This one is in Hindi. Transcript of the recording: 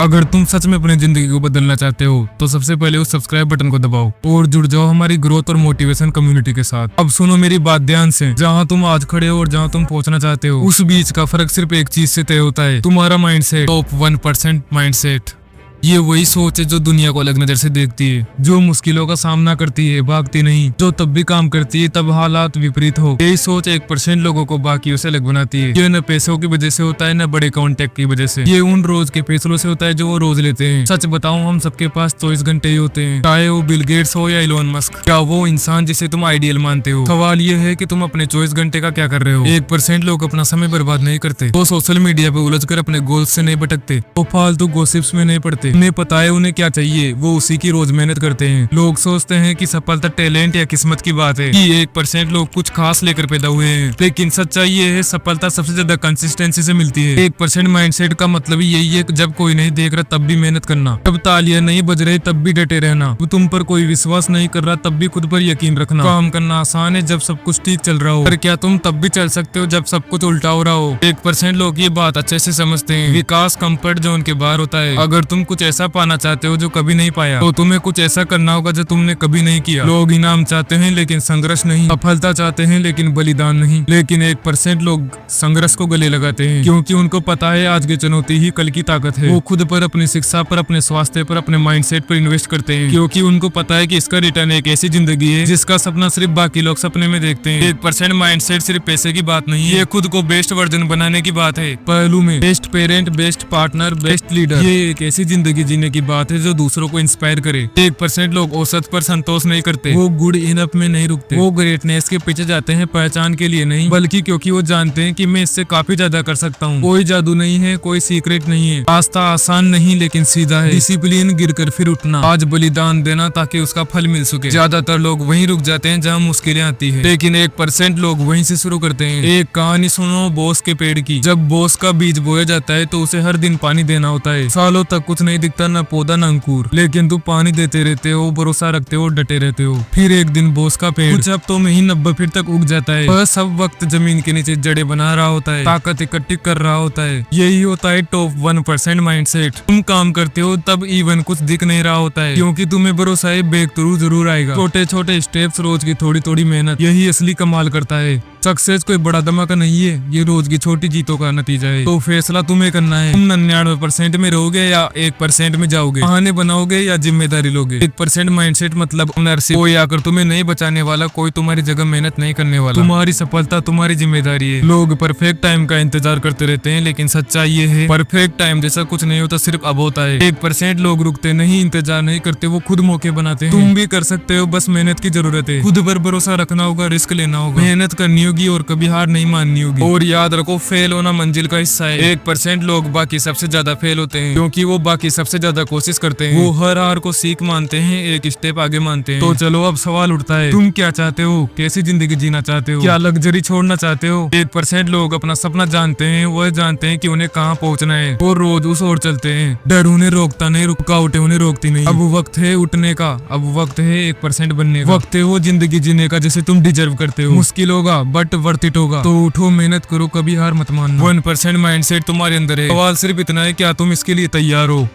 अगर तुम सच में अपनी जिंदगी को बदलना चाहते हो तो सबसे पहले उस सब्सक्राइब बटन को दबाओ और जुड़ जाओ हमारी ग्रोथ और मोटिवेशन कम्युनिटी के साथ। अब सुनो मेरी बात ध्यान से, जहाँ तुम आज खड़े हो और जहाँ तुम पहुँचना चाहते हो उस बीच का फर्क सिर्फ एक चीज से तय होता है, तुम्हारा माइंडसेट। Top 1% mindset. ये वही सोच है जो दुनिया को अलग नजर से देखती है, जो मुश्किलों का सामना करती है, भागती नहीं, जो तब भी काम करती है तब हालात विपरीत हो। यही सोच 1% लोगों को बाकियों से अलग बनाती है। ये न पैसों की वजह से होता है न बड़े कॉन्टेक्ट की वजह से, ये उन रोज के फैसलों से होता है जो वो रोज लेते हैं। सच बताऊं, हम सबके पास 24 घंटे ही होते हैं, चाहे वो बिल गेट्स हो या इलोन मस्क, क्या वो इंसान जिसे तुम आइडियल मानते हो। सवाल ये है कि तुम अपने 24 घंटे का क्या कर रहे हो। 1% लोग अपना समय बर्बाद नहीं करते, वो सोशल मीडिया पे उलझकर अपने गोल्स से नहीं भटकते, वो फालतू गॉसिप्स में नहीं पड़ते। उन्हें पता है उन्हें क्या चाहिए, वो उसी की रोज मेहनत करते हैं। लोग सोचते हैं कि सफलता टैलेंट या किस्मत की बात है, कि 1% लोग कुछ खास लेकर पैदा हुए हैं, लेकिन सच्चाई ये है सफलता सबसे ज्यादा कंसिस्टेंसी से मिलती है। 1% माइंडसेट का मतलब यही है कि जब कोई नहीं देख रहा तब भी मेहनत करना, जब तालियां नहीं बज रही तब भी डटे रहना, तुम पर कोई विश्वास नहीं कर रहा तब भी खुद पर यकीन रखना। काम करना आसान है जब सब कुछ ठीक चल रहा हो, पर क्या तुम तब भी चल सकते हो जब सब कुछ उल्टा हो रहा हो। 1% लोग ये बात अच्छे से समझते हैं, विकास कंफर्ट जोन के बाहर होता है। अगर तुम कुछ ऐसा पाना चाहते हो जो कभी नहीं पाया तो तुम्हें कुछ ऐसा करना होगा जो तुमने कभी नहीं किया। लोग इनाम चाहते हैं लेकिन संघर्ष नहीं, सफलता चाहते हैं लेकिन बलिदान नहीं। लेकिन 1% लोग संघर्ष को गले लगाते हैं, क्योंकि उनको पता है आज की चुनौती ही कल की ताकत है। वो खुद पर, अपनी शिक्षा पर, अपने स्वास्थ्य पर, अपने माइंडसेट पर इन्वेस्ट करते हैं, क्योंकि उनको पता है कि इसका रिटर्न एक ऐसी जिंदगी है जिसका सपना सिर्फ बाकी लोग सपने में देखते हैं। 1% माइंडसेट सिर्फ पैसे की बात नहीं है, ये खुद को बेस्ट वर्जन बनाने की बात है। पहलू में best parent, best partner, best leader, ये एक ऐसी जिंदगी जीने की बात है जो दूसरों को इंस्पायर करे। 1% लोग औसत पर संतोष नहीं करते, वो गुड इनफ में नहीं रुकते, वो ग्रेटनेस के पीछे जाते हैं पहचान के लिए नहीं, बल्कि क्योंकि वो जानते हैं कि मैं इससे काफी ज्यादा कर सकता हूँ। कोई जादू नहीं है, कोई सीक्रेट नहीं है, रास्ता आसान नहीं लेकिन सीधा है। डिसिप्लिन, गिरकर फिर उठना, आज बलिदान देना ताकि उसका फल मिल सके। ज्यादातर लोग वहीं रुक जाते हैं जहाँ मुश्किलें आती है, लेकिन 1% लोग वहीं से शुरू करते हैं। एक कहानी सुनो बोस के पेड़ की। जब बोस का बीज बोया जाता है तो उसे हर दिन पानी देना होता है, सालों तक कुछ नहीं दिखता, न पौधा न अंकुर, लेकिन तुम पानी देते रहते हो, भरोसा रखते हो, डटे रहते हो। फिर एक दिन बोस का पेड़ कुछ हफ्तों में ही 90 फीट तक उग जाता है। वह सब वक्त जमीन के नीचे जड़ें बना रहा होता है, ताकत इकट्ठी कर रहा होता है। यही होता है टॉप 1% माइंडसेट। तुम काम करते हो तब इवन कुछ दिख नहीं रहा होता है, क्योंकि तुम्हें भरोसा है ब्रेक थ्रू जरूर आएगा। छोटे छोटे स्टेप्स, रोज की थोड़ी थोड़ी मेहनत, यही असली कमाल करता है। सक्सेस कोई बड़ा धमाका नहीं है, ये रोज की छोटी जीतों का नतीजा है। तो फैसला तुम्हें करना है, तुम 99% में रहोगे या 1% में जाओगे, बहाने बनाओगे या जिम्मेदारी लोगे। 1% माइंडसेट मतलब ओनरशिप। कोई आकर तुम्हें नहीं बचाने वाला, कोई तुम्हारी जगह मेहनत नहीं करने वाला। तुम्हारी सफलता तुम्हारी जिम्मेदारी है। लोग परफेक्ट टाइम का इंतजार करते रहते हैं, लेकिन सच्चाई ये है परफेक्ट टाइम जैसा कुछ नहीं होता, सिर्फ अब होता है। 1% लोग रुकते नहीं, इंतजार नहीं करते, वो खुद मौके बनाते हैं। तुम भी कर सकते हो, बस मेहनत की जरूरत है। खुद पर भरोसा रखना होगा, रिस्क लेना होगा, मेहनत करनी होगी और कभी हार नहीं माननी होगी। और याद रखो, फेल होना मंजिल का हिस्सा है। 1% लोग बाकी सबसे ज्यादा फेल होते हैं, क्योंकि वो बाकी सबसे ज्यादा कोशिश करते हैं। वो हर हार को सीख मानते हैं, एक स्टेप आगे मानते हैं। तो चलो अब सवाल उठता है, तुम क्या चाहते हो? कैसी जिंदगी जीना चाहते हो? क्या लग्जरी छोड़ना चाहते हो? 1% लोग अपना सपना जानते हैं, वह जानते हैं कि उन्हें कहाँ पहुँचना है, और रोज उस ओर चलते हैं। डर उन्हें रोकता नहीं, रुकावटें उन्हें रोकती नहीं। अब वक्त है उठने का, अब वक्त है 1% बनने का, वक्त है वो जिंदगी जीने का जैसे तुम डिजर्व करते हो। मुश्किल होगा बट वर्थ इट होगा, तो उठो, मेहनत करो, कभी हार मत मानना। 1% माइंडसेट तुम्हारे अंदर है, सवाल सिर्फ इतना है, क्या तुम इसके लिए तैयार हो?